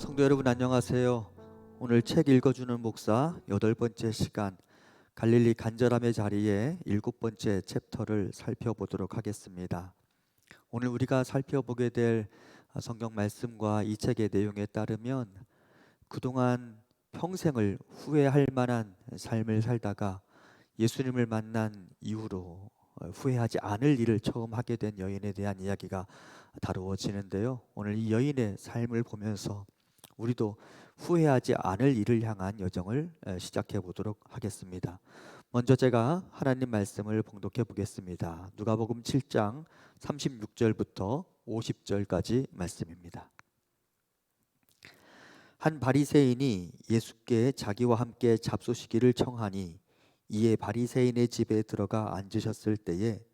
성도 여러분 안녕하세요. 오늘 책 읽어주는 목사 8번째 시간 갈릴리 간절함의 자리에 7번째 챕터를 살펴보도록 하겠습니다. 오늘 우리가 살펴보게 될 성경 말씀과 이 책의 내용에 따르면 그동안 평생을 후회할 만한 삶을 살다가 예수님을 만난 이후로 후회하지 않을 일을 처음 하게 된 여인에 대한 이야기가 다루어지는데요. 오늘 이 여인의 삶을 보면서 우리도 후회하지 않을 일을 향한 여정을 시작해 보도록 하겠습니다. 먼저 제가 하나님 말씀을 봉독해 보겠습니다. 누가복음 7장 36절부터 50절까지 말씀입니다. 한 바리새인이 예수께 자기와 함께 잡수시기를 청하니 이에 바리새인의 집에 들어가 앉으셨을 때에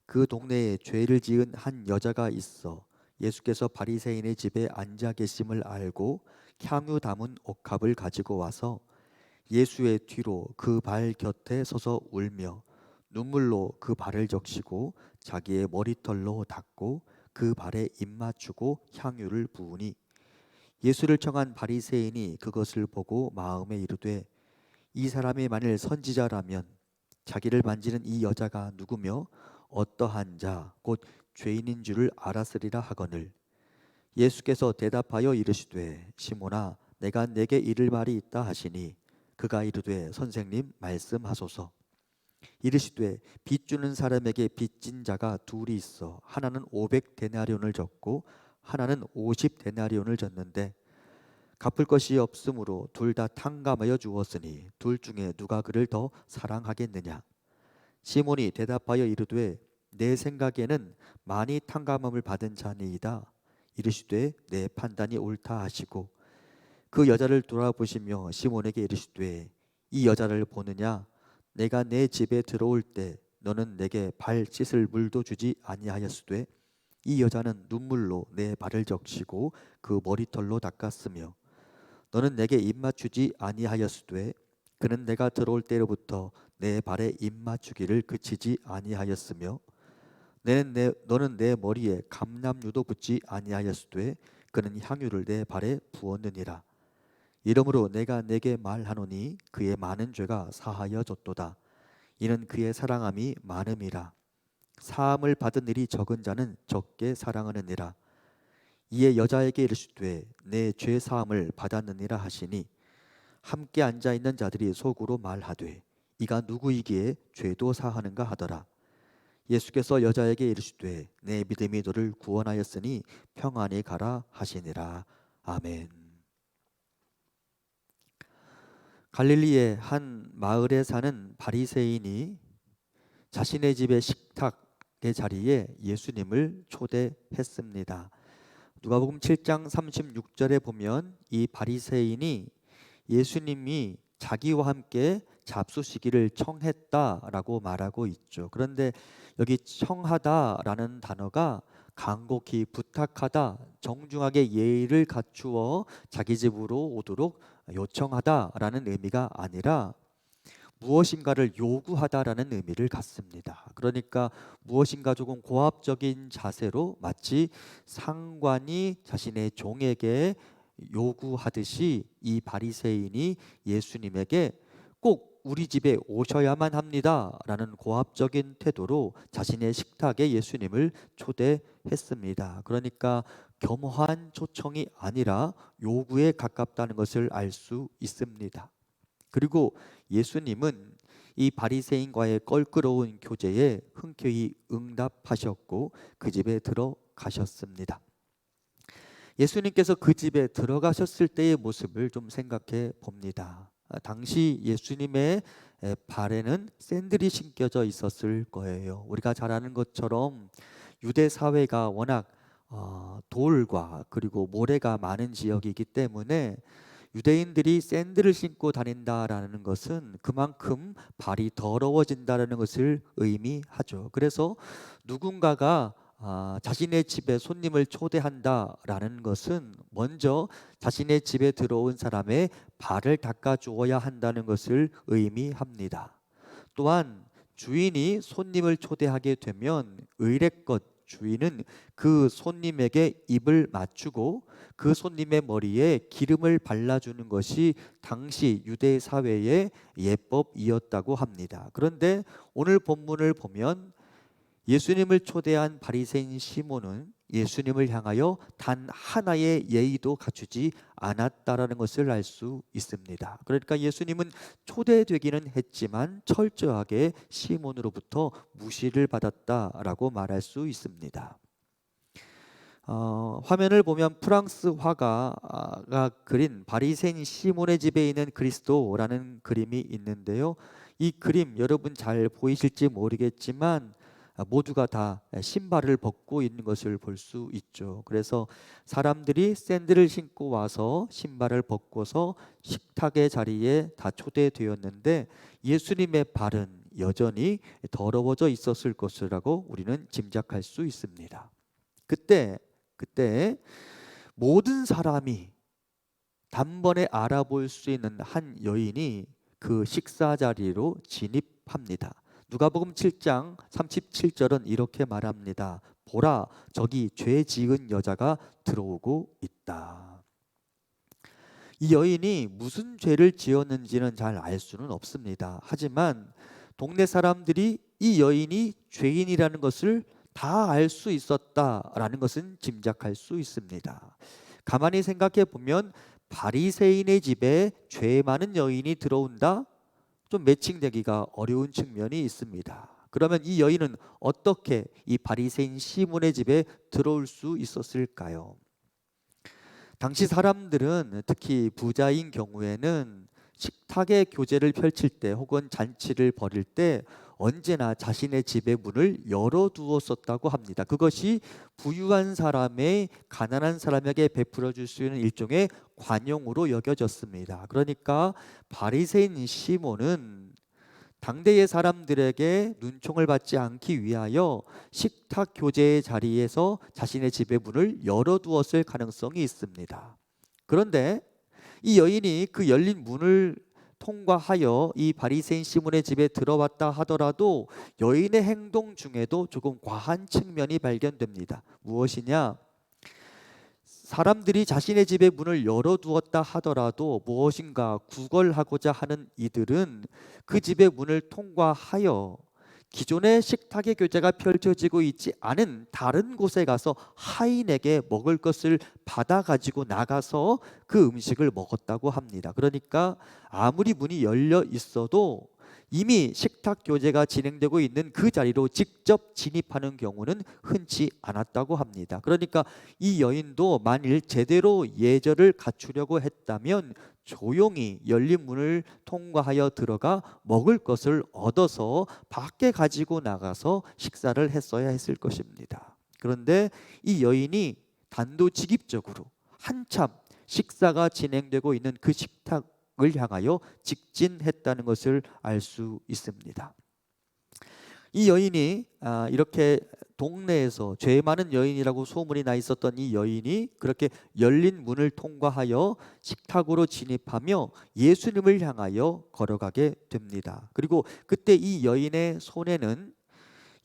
그 동네에 죄를 지은 한 여자가 있어 예수께서 바리새인의 집에 앉아 계심을 알고 향유 담은 옥합을 가지고 와서 예수의 뒤로 그 발 곁에 서서 울며 눈물로 그 발을 적시고 자기의 머리털로 닦고 그 발에 입 맞추고 향유를 부으니 예수를 청한 바리새인이 그것을 보고 마음에 이르되 이 사람이 만일 선지자라면 자기를 만지는 이 여자가 누구며 어떠한 자 곧 죄인인 줄을 알았으리라 하거늘 예수께서 대답하여 이르시되 시몬아 내가 내게 이를 말이 있다 하시니 그가 이르되 선생님 말씀하소서. 이르시되 빚 주는 사람에게 빚진 자가 둘이 있어 하나는 500데나리온을 졌고 하나는 50데나리온을 졌는데 갚을 것이 없으므로 둘 다 탕감하여 주었으니 둘 중에 누가 그를 더 사랑하겠느냐. 시몬이 대답하여 이르되 내 생각에는 많이 탕감함을 받은 자니이다. 이르시되 내 판단이 옳다 하시고 그 여자를 돌아보시며 시몬에게 이르시되 이 여자를 보느냐. 내가 내 집에 들어올 때 너는 내게 발 씻을 물도 주지 아니하였으되 이 여자는 눈물로 내 발을 적시고 그 머리털로 닦았으며 너는 내게 입 맞추지 아니하였으되 그는 내가 들어올 때로부터 내 발에 입 맞추기를 그치지 아니하였으며 너는 내 머리에 감람유도 붓지 아니하였으되 그는 향유를 내 발에 부었느니라. 이러므로 내가 내게 말하노니 그의 많은 죄가 사하여 졌도다. 이는 그의 사랑함이 많음이라. 사함을 받은 일이 적은 자는 적게 사랑하느니라. 이에 여자에게 이르시되 내 죄 사함을 받았느니라 하시니 함께 앉아 있는 자들이 속으로 말하되 이가 누구이기에 죄도 사하는가 하더라. 예수께서 여자에게 이르시되 내 믿음이 너를 구원하였으니 평안히 가라 하시니라. 아멘. 갈릴리의 한 마을에 사는 바리새인이 자신의 집의 식탁의 자리에 예수님을 초대했습니다. 누가복음 7장 36절에 보면 이 바리새인이 예수님이 자기와 함께 잡수시기를 청했다라고 말하고 있죠. 그런데 여기 청하다라는 단어가 간곡히 부탁하다, 정중하게 예의를 갖추어 자기 집으로 오도록 요청하다라는 의미가 아니라 무엇인가를 요구하다라는 의미를 갖습니다. 그러니까 무엇인가 조금 고압적인 자세로 마치 상관이 자신의 종에게 요구하듯이 이 바리새인이 예수님에게 꼭 우리 집에 오셔야만 합니다라는 고압적인 태도로 자신의 식탁에 예수님을 초대했습니다. 그러니까 겸허한 초청이 아니라 요구에 가깝다는 것을 알 수 있습니다. 그리고 예수님은 이 바리새인과의 껄끄러운 교제에 흔쾌히 응답하셨고 그 집에 들어가셨습니다. 예수님께서 그 집에 들어가셨을 때의 모습을 좀 생각해 봅니다. 당시 예수님의 발에는 샌들이 신겨져 있었을 거예요. 우리가 잘 아는 것처럼 유대 사회가 워낙 돌과 그리고 모래가 많은 지역이기 때문에 유대인들이 샌들을 신고 다닌다라는 것은 그만큼 발이 더러워진다라는 것을 의미하죠. 그래서 누군가가 자신의 집에 손님을 초대한다라는 것은 먼저 자신의 집에 들어온 사람의 발을 닦아 주어야 한다는 것을 의미합니다. 또한 주인이 손님을 초대하게 되면 의례껏 주인은 그 손님에게 입을 맞추고 그 손님의 머리에 기름을 발라주는 것이 당시 유대 사회의 예법이었다고 합니다. 그런데 오늘 본문을 보면 예수님을 초대한 바리새인 시몬은 예수님을 향하여 단 하나의 예의도 갖추지 않았다라는 것을 알 수 있습니다. 그러니까 예수님은 초대되기는 했지만 철저하게 시몬으로부터 무시를 받았다라고 말할 수 있습니다. 화면을 보면 프랑스 화가가 그린 바리새인 시몬의 집에 있는 그리스도라는 그림이 있는데요. 이 그림 여러분 잘 보이실지 모르겠지만 모두가 다 신발을 벗고 있는 것을 볼 수 있죠. 그래서 사람들이 샌들을 신고 와서 신발을 벗고서 식탁의 자리에 다 초대되었는데 예수님의 발은 여전히 더러워져 있었을 것이라고 우리는 짐작할 수 있습니다. 그때 모든 사람이 단번에 알아볼 수 있는 한 여인이 그 식사 자리로 진입합니다. 누가복음 7장 37절은 이렇게 말합니다. 보라, 저기 죄 지은 여자가 들어오고 있다. 이 여인이 무슨 죄를 지었는지는 잘 알 수는 없습니다. 하지만 동네 사람들이 이 여인이 죄인이라는 것을 다 알 수 있었다라는 것은 짐작할 수 있습니다. 가만히 생각해 보면 바리새인의 집에 죄 많은 여인이 들어온다? 좀 매칭되기가 어려운 측면이 있습니다. 그러면 이 여인은 어떻게 이 바리새인 시몬의 집에 들어올 수 있었을까요? 당시 사람들은 특히 부자인 경우에는 식탁의 교제를 펼칠 때 혹은 잔치를 벌일 때 언제나 자신의 집의 문을 열어두었었다고 합니다. 그것이 부유한 사람의 가난한 사람에게 베풀어 줄 수 있는 일종의 관용으로 여겨졌습니다. 그러니까 바리새인 시몬은 당대의 사람들에게 눈총을 받지 않기 위하여 식탁 교제의 자리에서 자신의 집의 문을 열어두었을 가능성이 있습니다. 그런데 이 여인이 그 열린 문을 통과하여 이 바리새인 시몬의 집에 들어왔다 하더라도 여인의 행동 중에도 조금 과한 측면이 발견됩니다. 무엇이냐? 사람들이 자신의 집의 문을 열어두었다 하더라도 무엇인가 구걸하고자 하는 이들은 그 집의 문을 통과하여 기존의 식탁의 교제가 펼쳐지고 있지 않은 다른 곳에 가서 하인에게 먹을 것을 받아 가지고 나가서 그 음식을 먹었다고 합니다. 그러니까 아무리 문이 열려 있어도 이미 식탁 교제가 진행되고 있는 그 자리로 직접 진입하는 경우는 흔치 않았다고 합니다. 그러니까 이 여인도 만일 제대로 예절을 갖추려고 했다면 조용히 열린 문을 통과하여 들어가 먹을 것을 얻어서 밖에 가지고 나가서 식사를 했어야 했을 것입니다. 그런데 이 여인이 단도직입적으로 한참 식사가 진행되고 있는 그 식탁을 향하여 직진했다는 것을 알 수 있습니다. 이 여인이 이렇게 동네에서 죄 많은 여인이라고 소문이 나 있었던 이 여인이 그렇게 열린 문을 통과하여 식탁으로 진입하며 예수님을 향하여 걸어가게 됩니다. 그리고 그때 이 여인의 손에는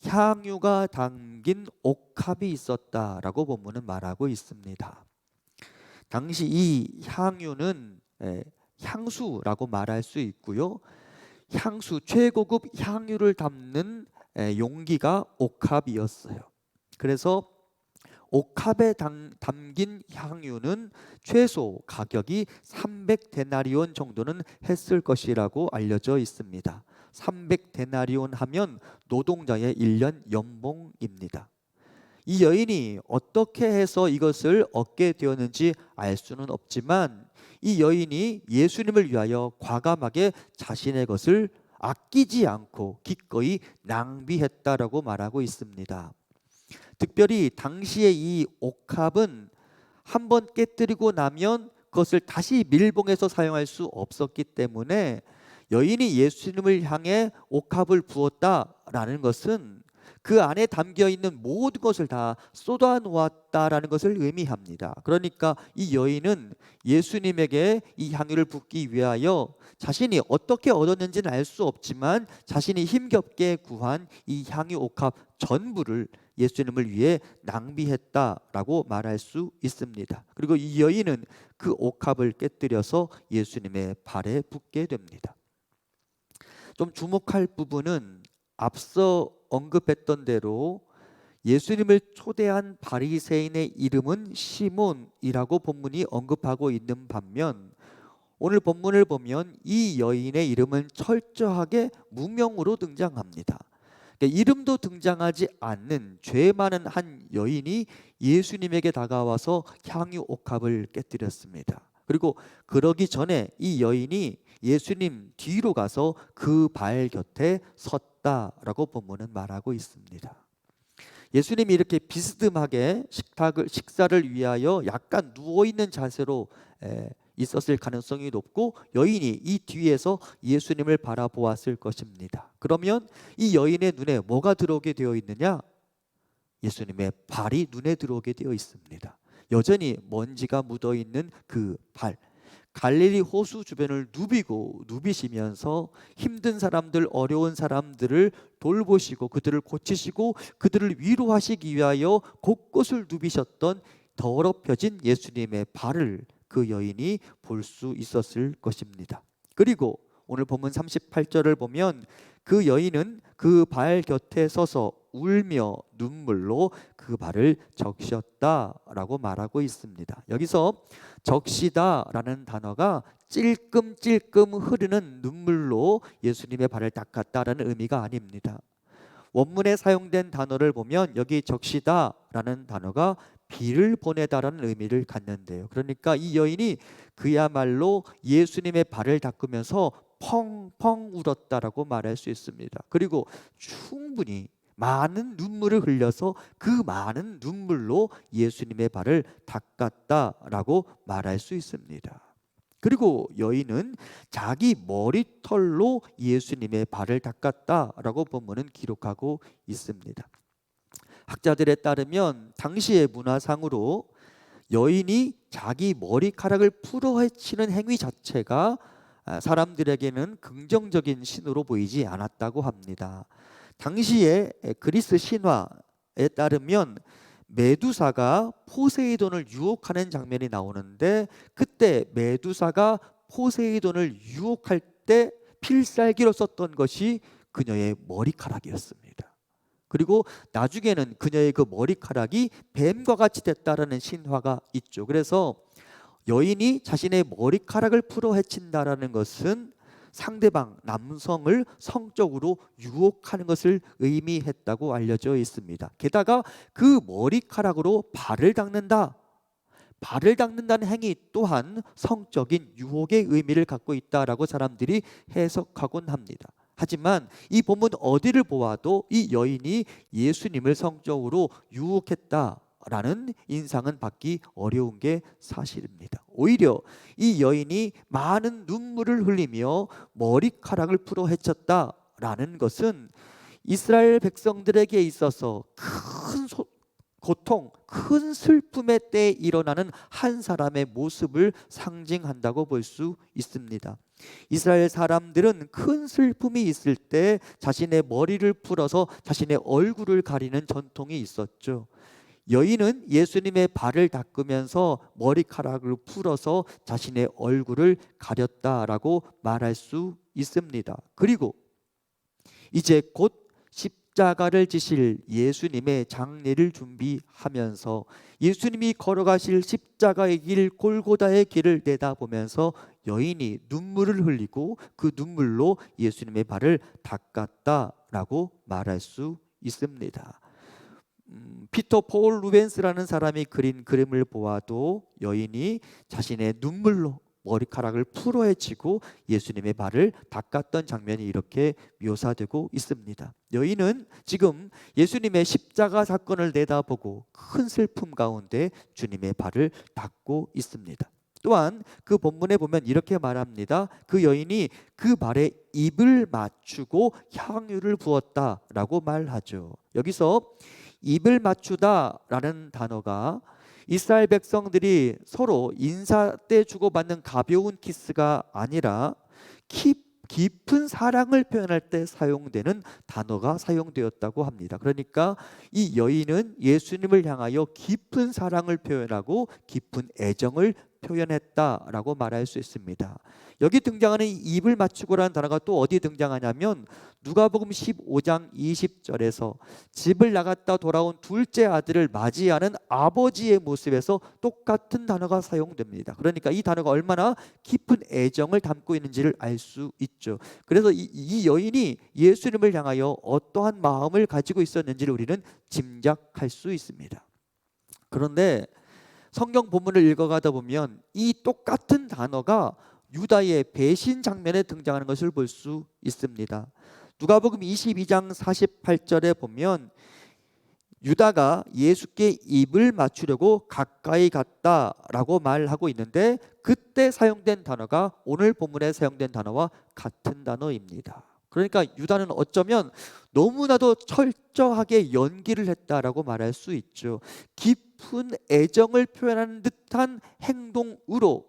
향유가 담긴 옥합이 있었다라고 본문은 말하고 있습니다. 당시 이 향유는 향수라고 말할 수 있고요. 향수, 최고급 향유를 담는 용기가 옥합이었어요. 그래서 옥합에 담긴 향유는 최소 가격이 300데나리온 정도는 했을 것이라고 알려져 있습니다. 300데나리온 하면 노동자의 1년 연봉입니다. 이 여인이 어떻게 해서 이것을 얻게 되었는지 알 수는 없지만 이 여인이 예수님을 위하여 과감하게 자신의 것을 아끼지 않고 기꺼이 낭비했다라고 말하고 있습니다. 특별히 당시의 이 옥합은 한번 깨뜨리고 나면 그것을 다시 밀봉해서 사용할 수 없었기 때문에 여인이 예수님을 향해 옥합을 부었다라는 것은 그 안에 담겨 있는 모든 것을 다 쏟아 놓았다라는 것을 의미합니다. 그러니까 이 여인은 예수님에게 이 향유를 붓기 위하여 자신이 어떻게 얻었는지는 알 수 없지만 자신이 힘겹게 구한 이 향유 옥합 전부를 예수님을 위해 낭비했다라고 말할 수 있습니다. 그리고 이 여인은 그 옥합을 깨뜨려서 예수님의 발에 붓게 됩니다. 좀 주목할 부분은 앞서 언급했던 대로 예수님을 초대한 바리새인의 이름은 시몬이라고 본문이 언급하고 있는 반면 오늘 본문을 보면 이 여인의 이름은 철저하게 무명으로 등장합니다. 그러니까 이름도 등장하지 않는 죄 많은 한 여인이 예수님에게 다가와서 향유 옥합을 깨뜨렸습니다. 그리고 그러기 전에 이 여인이 예수님 뒤로 가서 그 발 곁에 섰다라고 본문은 말하고 있습니다. 예수님이 이렇게 비스듬하게 식사를 위하여 약간 누워있는 자세로 있었을 가능성이 높고 여인이 이 뒤에서 예수님을 바라보았을 것입니다. 그러면 이 여인의 눈에 뭐가 들어오게 되어 있느냐? 예수님의 발이 눈에 들어오게 되어 있습니다. 여전히 먼지가 묻어있는 그 발, 갈릴리 호수 주변을 누비시면서 힘든 사람들, 어려운 사람들을 돌보시고 그들을 고치시고 그들을 위로하시기 위하여 곳곳을 누비셨던 더럽혀진 예수님의 발을 그 여인이 볼 수 있었을 것입니다. 그리고 오늘 본문 38절을 보면 그 여인은 그 발 곁에 서서 울며 눈물로 그 발을 적셨다라고 말하고 있습니다. 여기서 적시다라는 단어가 찔끔찔끔 흐르는 눈물로 예수님의 발을 닦았다라는 의미가 아닙니다. 원문에 사용된 단어를 보면 여기 적시다라는 단어가 비를 보내다라는 의미를 갖는데요. 그러니까 이 여인이 그야말로 예수님의 발을 닦으면서 펑펑 울었다라고 말할 수 있습니다. 그리고 충분히 많은 눈물을 흘려서 그 많은 눈물로 예수님의 발을 닦았다라고 말할 수 있습니다. 그리고 여인은 자기 머리털로 예수님의 발을 닦았다라고 본문은 기록하고 있습니다. 학자들에 따르면 당시의 문화상으로 여인이 자기 머리카락을 풀어헤치는 행위 자체가 사람들에게는 긍정적인 신호로 보이지 않았다고 합니다. 당시에 그리스 신화에 따르면 메두사가 포세이돈을 유혹하는 장면이 나오는데 그때 메두사가 포세이돈을 유혹할 때 필살기로 썼던 것이 그녀의 머리카락이었습니다. 그리고 나중에는 그녀의 그 머리카락이 뱀과 같이 됐다라는 신화가 있죠. 그래서 여인이 자신의 머리카락을 풀어헤친다라는 것은 상대방 남성을 성적으로 유혹하는 것을 의미했다고 알려져 있습니다. 게다가 그 머리카락으로 발을 닦는다는 행위 또한 성적인 유혹의 의미를 갖고 있다라고 사람들이 해석하곤 합니다. 하지만 이 본문 어디를 보아도 이 여인이 예수님을 성적으로 유혹했다라는 인상은 받기 어려운 게 사실입니다. 오히려 이 여인이 많은 눈물을 흘리며 머리카락을 풀어 헤쳤다라는 것은 이스라엘 백성들에게 있어서 큰 고통, 큰 슬픔의 때에 일어나는 한 사람의 모습을 상징한다고 볼 수 있습니다. 이스라엘 사람들은 큰 슬픔이 있을 때 자신의 머리를 풀어서 자신의 얼굴을 가리는 전통이 있었죠. 여인은 예수님의 발을 닦으면서 머리카락을 풀어서 자신의 얼굴을 가렸다라고 말할 수 있습니다. 그리고 이제 곧 십자가를 지실 예수님의 장례를 준비하면서 예수님이 걸어가실 십자가의 길, 골고다의 길을 내다보면서 여인이 눈물을 흘리고 그 눈물로 예수님의 발을 닦았다라고 말할 수 있습니다. 피터 폴 루벤스라는 사람이 그린 그림을 보아도 여인이 자신의 눈물로 머리카락을 풀어헤치고 예수님의 발을 닦았던 장면이 이렇게 묘사되고 있습니다. 여인은 지금 예수님의 십자가 사건을 내다보고 큰 슬픔 가운데 주님의 발을 닦고 있습니다. 또한 그 본문에 보면 이렇게 말합니다. 그 여인이 그 말에 입을 맞추고 향유를 부었다라고 말하죠. 여기서 입을 맞추다라는 단어가 이스라엘 백성들이 서로 인사 때 주고받는 가벼운 키스가 아니라 깊은 사랑을 표현할 때 사용되는 단어가 사용되었다고 합니다. 그러니까 이 여인은 예수님을 향하여 깊은 사랑을 표현하고 깊은 애정을 표현했다라고 말할 수 있습니다. 여기 등장하는 이 입을 맞추고라는 단어가 또 어디 등장하냐면 누가복음 15장 20절에서 집을 나갔다 돌아온 둘째 아들을 맞이하는 아버지의 모습에서 똑같은 단어가 사용됩니다. 그러니까 이 단어가 얼마나 깊은 애정을 담고 있는지를 알 수 있죠. 그래서 이 여인이 예수님을 향하여 어떠한 마음을 가지고 있었는지를 우리는 짐작할 수 있습니다. 그런데 성경 본문을 읽어가다 보면 이 똑같은 단어가 유다의 배신 장면에 등장하는 것을 볼 수 있습니다. 누가복음 22장 48절에 보면 유다가 예수께 입을 맞추려고 가까이 갔다라고 말하고 있는데 그때 사용된 단어가 오늘 본문에 사용된 단어와 같은 단어입니다. 그러니까 유다는 어쩌면 너무나도 철저하게 연기를 했다라고 말할 수 있죠. 깊은 애정을 표현하는 듯한 행동으로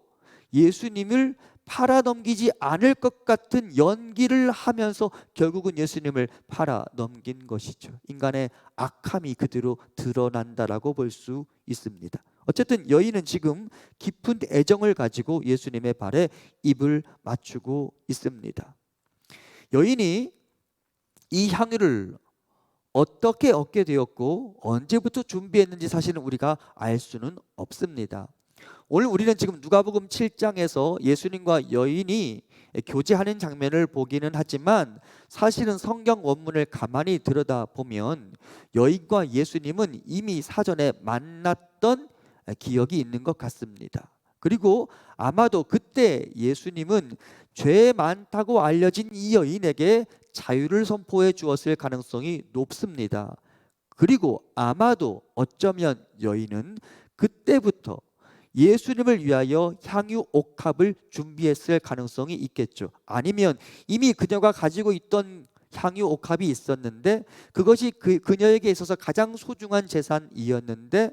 예수님을 팔아넘기지 않을 것 같은 연기를 하면서 결국은 예수님을 팔아넘긴 것이죠. 인간의 악함이 그대로 드러난다라고 볼 수 있습니다. 어쨌든 여인은 지금 깊은 애정을 가지고 예수님의 발에 입을 맞추고 있습니다. 여인이 이 향유를 어떻게 얻게 되었고 언제부터 준비했는지 사실은 우리가 알 수는 없습니다. 오늘 우리는 지금 누가복음 7장에서 예수님과 여인이 교제하는 장면을 보기는 하지만 사실은 성경 원문을 가만히 들여다보면 여인과 예수님은 이미 사전에 만났던 기억이 있는 것 같습니다. 그리고 아마도 그때 예수님은 죄 많다고 알려진 이 여인에게 자유를 선포해 주었을 가능성이 높습니다. 그리고 아마도 어쩌면 여인은 그때부터 예수님을 위하여 향유 옥합을 준비했을 가능성이 있겠죠. 아니면 이미 그녀가 가지고 있던 향유 옥합이 있었는데 그것이 그녀에게 있어서 가장 소중한 재산이었는데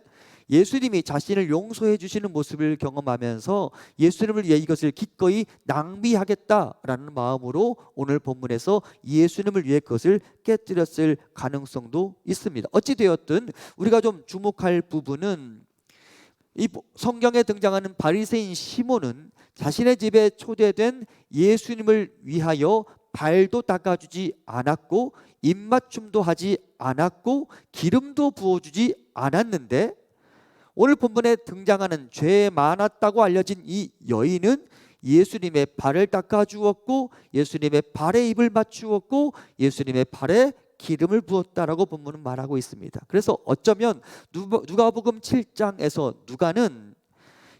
예수님이 자신을 용서해 주시는 모습을 경험하면서 예수님을 위해 이것을 기꺼이 낭비하겠다라는 마음으로 오늘 본문에서 예수님을 위해 그것을 깨뜨렸을 가능성도 있습니다. 어찌되었든 우리가 좀 주목할 부분은 이 성경에 등장하는 바리새인 시몬은 자신의 집에 초대된 예수님을 위하여 발도 닦아주지 않았고 입맞춤도 하지 않았고 기름도 부어주지 않았는데 오늘 본문에 등장하는 죄 많았다고 알려진 이 여인은 예수님의 발을 닦아주었고 예수님의 발에 입을 맞추었고 예수님의 발에 기름을 부었다라고 본문은 말하고 있습니다. 그래서 어쩌면 누가복음 7장에서 누가는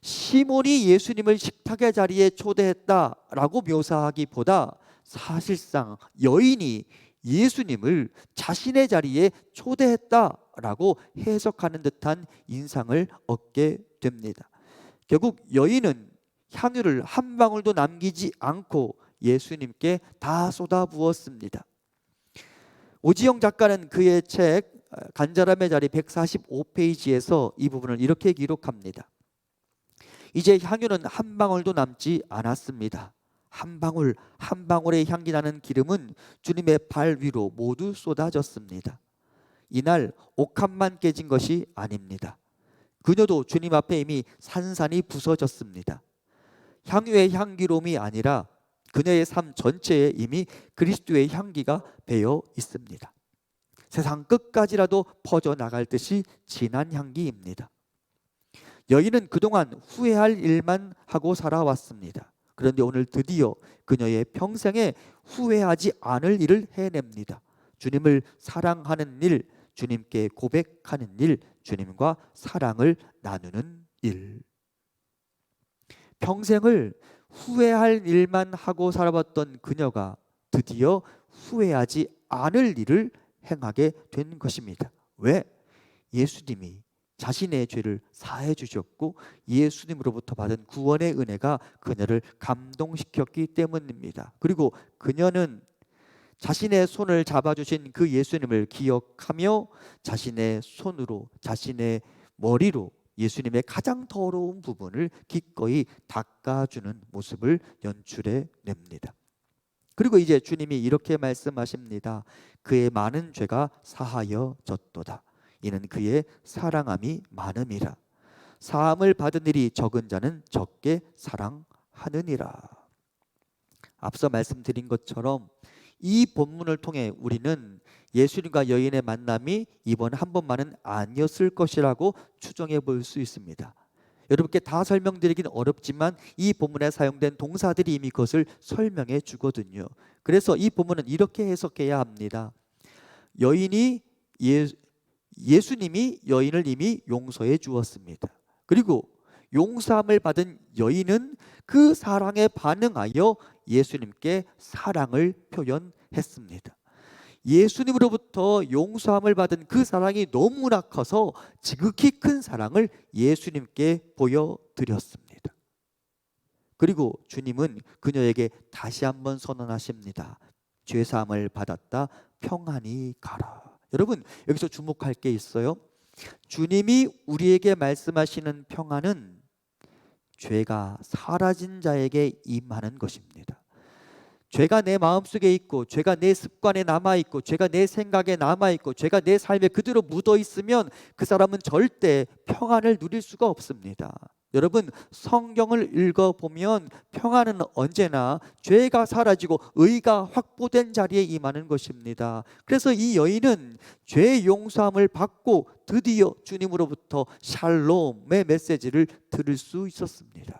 시몬이 예수님을 식탁의 자리에 초대했다라고 묘사하기보다 사실상 여인이 예수님을 자신의 자리에 초대했다라고 해석하는 듯한 인상을 얻게 됩니다. 결국 여인은 향유를 한 방울도 남기지 않고 예수님께 다 쏟아부었습니다. 오지영 작가는 그의 책 간절함의 자리 145페이지에서 이 부분을 이렇게 기록합니다. 이제 향유는 한 방울도 남지 않았습니다. 한 방울 한 방울의 향기 나는 기름은 주님의 발 위로 모두 쏟아졌습니다. 이날 옥합만 깨진 것이 아닙니다. 그녀도 주님 앞에 이미 산산이 부서졌습니다. 향유의 향기로움이 아니라 그녀의 삶 전체에 이미 그리스도의 향기가 배어 있습니다. 세상 끝까지라도 퍼져나갈 듯이 진한 향기입니다. 여인은 그동안 후회할 일만 하고 살아왔습니다. 그런데 오늘 드디어 그녀의 평생에 후회하지 않을 일을 해냅니다. 주님을 사랑하는 일, 주님께 고백하는 일, 주님과 사랑을 나누는 일. 평생을 후회할 일만 하고 살아왔던 그녀가 드디어 후회하지 않을 일을 행하게 된 것입니다. 왜? 예수님이 자신의 죄를 사해 주셨고 예수님으로부터 받은 구원의 은혜가 그녀를 감동시켰기 때문입니다. 그리고 그녀는 자신의 손을 잡아주신 그 예수님을 기억하며 자신의 손으로, 자신의 머리로 예수님의 가장 더러운 부분을 기꺼이 닦아주는 모습을 연출해 냅니다. 그리고 이제 주님이 이렇게 말씀하십니다. 그의 많은 죄가 사하여졌도다. 이는 그의 사랑함이 많음이라. 사함을 받은 일이 적은 자는 적게 사랑하느니라. 앞서 말씀드린 것처럼 이 본문을 통해 우리는 예수님과 여인의 만남이 이번 한 번만은 아니었을 것이라고 추정해 볼 수 있습니다. 여러분께 다 설명드리긴 어렵지만 이 본문에 사용된 동사들이 이미 그것을 설명해 주거든요. 그래서 이 본문은 이렇게 해석해야 합니다. 예수님이 여인을 이미 용서해 주었습니다. 그리고 용서함을 받은 여인은 그 사랑에 반응하여 예수님께 사랑을 표현했습니다. 예수님으로부터 용서함을 받은 그 사랑이 너무나 커서 지극히 큰 사랑을 예수님께 보여드렸습니다. 그리고 주님은 그녀에게 다시 한번 선언하십니다. 죄사함을 받았다, 평안히 가라. 여러분, 여기서 주목할 게 있어요. 주님이 우리에게 말씀하시는 평안은 죄가 사라진 자에게 임하는 것입니다. 죄가 내 마음속에 있고, 죄가 내 습관에 남아있고, 죄가 내 생각에 남아있고, 죄가 내 삶에 그대로 묻어있으면 그 사람은 절대 평안을 누릴 수가 없습니다. 여러분, 성경을 읽어보면 평안은 언제나 죄가 사라지고 의가 확보된 자리에 임하는 것입니다. 그래서 이 여인은 죄 용서함을 받고 드디어 주님으로부터 샬롬의 메시지를 들을 수 있었습니다.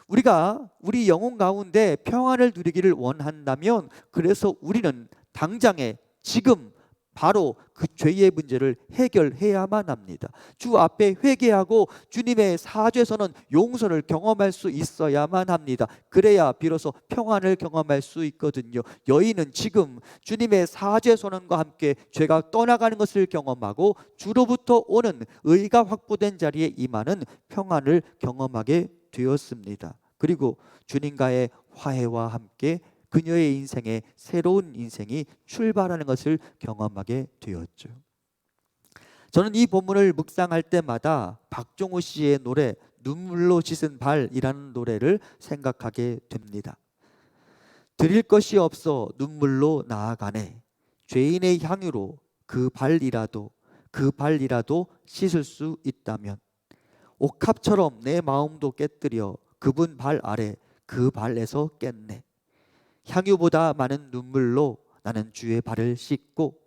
우리가 우리 영혼 가운데 평안을 누리기를 원한다면, 그래서 우리는 당장에 지금 바로 그 죄의 문제를 해결해야만 합니다. 주 앞에 회개하고 주님의 사죄 선언, 용서를 경험할 수 있어야만 합니다. 그래야 비로소 평안을 경험할 수 있거든요. 여인은 지금 주님의 사죄 선언과 함께 죄가 떠나가는 것을 경험하고 주로부터 오는 의가 확보된 자리에 임하는 평안을 경험하게 되었습니다. 그리고 주님과의 화해와 함께 그녀의 인생에 새로운 인생이 출발하는 것을 경험하게 되었죠. 저는 이 본문을 묵상할 때마다 박종호 씨의 노래 눈물로 씻은 발이라는 노래를 생각하게 됩니다. 드릴 것이 없어 눈물로 나아가네. 죄인의 향유로 그 발이라도 씻을 수 있다면 옥합처럼 내 마음도 깨뜨려 그분 발 아래 그 발에서 깼네. 향유보다 많은 눈물로 나는 주의 발을 씻고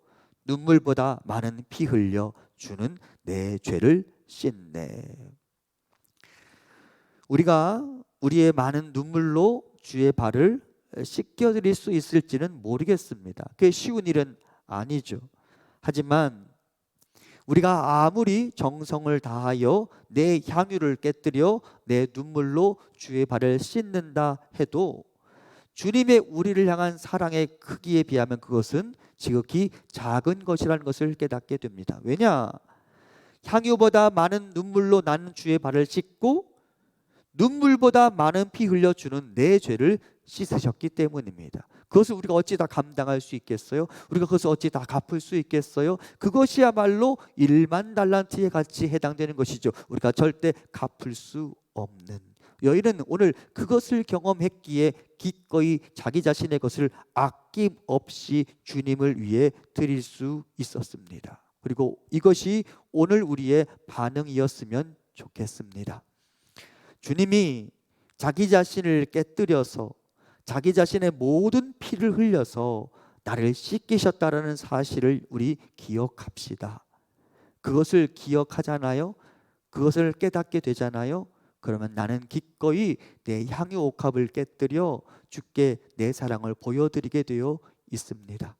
눈물보다 많은 피 흘려 주는 내 죄를 씻네. 우리가 우리의 많은 눈물로 주의 발을 씻겨드릴 수 있을지는 모르겠습니다. 그게 쉬운 일은 아니죠. 하지만 우리가 아무리 정성을 다하여 내 향유를 깨뜨려 내 눈물로 주의 발을 씻는다 해도 주님의 우리를 향한 사랑의 크기에 비하면 그것은 지극히 작은 것이라는 것을 깨닫게 됩니다. 왜냐? 향유보다 많은 눈물로 나는 주의 발을 씻고 눈물보다 많은 피 흘려주는 내 죄를 씻으셨기 때문입니다. 그것을 우리가 어찌 다 감당할 수 있겠어요? 우리가 그것을 어찌 다 갚을 수 있겠어요? 그것이야말로 1만 달란트에 같이 해당되는 것이죠. 우리가 절대 갚을 수 없는. 여인은 오늘 그것을 경험했기에 기꺼이 자기 자신의 것을 아낌없이 주님을 위해 드릴 수 있었습니다. 그리고 이것이 오늘 우리의 반응이었으면 좋겠습니다. 주님이 자기 자신을 깨뜨려서 자기 자신의 모든 피를 흘려서 나를 씻기셨다라는 사실을 우리 기억합시다. 그것을 기억하잖아요. 그것을 깨닫게 되잖아요. 그러면 나는 기꺼이 내 향유 옥합을 깨뜨려 주께 내 사랑을 보여드리게 되어 있습니다.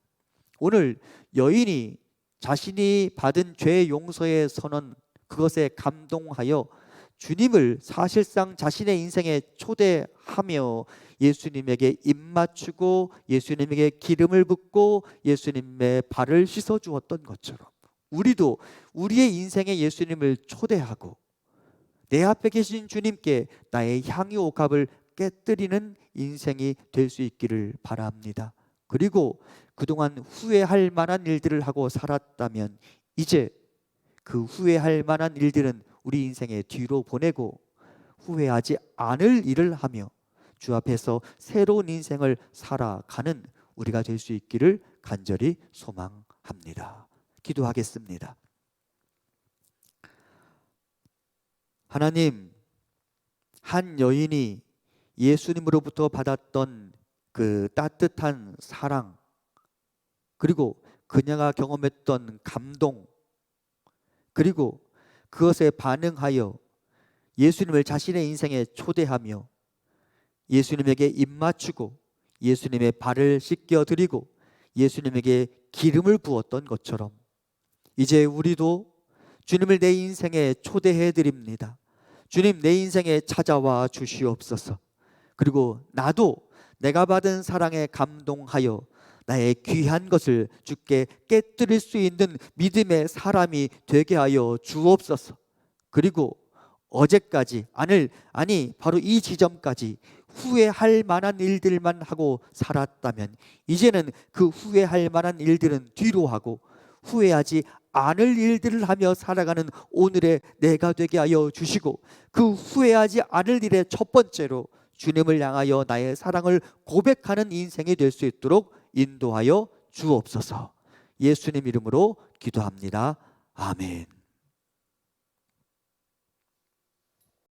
오늘 여인이 자신이 받은 죄 용서의 선언, 그것에 감동하여 주님을 사실상 자신의 인생에 초대하며 예수님에게 입맞추고 예수님에게 기름을 붓고 예수님의 발을 씻어 주었던 것처럼 우리도 우리의 인생에 예수님을 초대하고 내 앞에 계신 주님께 나의 향유옥합을 깨뜨리는 인생이 될 수 있기를 바랍니다. 그리고 그동안 후회할 만한 일들을 하고 살았다면 이제 그 후회할 만한 일들은 우리 인생의 뒤로 보내고 후회하지 않을 일을 하며 주 앞에서 새로운 인생을 살아가는 우리가 될 수 있기를 간절히 소망합니다. 기도하겠습니다. 하나님, 한 여인이 예수님으로부터 받았던 그 따뜻한 사랑, 그리고 그녀가 경험했던 감동, 그리고 그것에 반응하여 예수님을 자신의 인생에 초대하며 예수님에게 입맞추고 예수님의 발을 씻겨드리고 예수님에게 기름을 부었던 것처럼 이제 우리도 주님을 내 인생에 초대해 드립니다. 주님, 내 인생에 찾아와 주시옵소서. 그리고 나도 내가 받은 사랑에 감동하여 나의 귀한 것을 주께 깨뜨릴 수 있는 믿음의 사람이 되게 하여 주옵소서. 그리고 어제까지 바로 이 지점까지 후회할 만한 일들만 하고 살았다면 이제는 그 후회할 만한 일들은 뒤로 하고 후회하지 않을 일들을 하며 살아가는 오늘의 내가 되게 하여 주시고, 그 후회하지 않을 일의 첫 번째로 주님을 향하여 나의 사랑을 고백하는 인생이 될 수 있도록 인도하여 주옵소서. 예수님 이름으로 기도합니다. 아멘.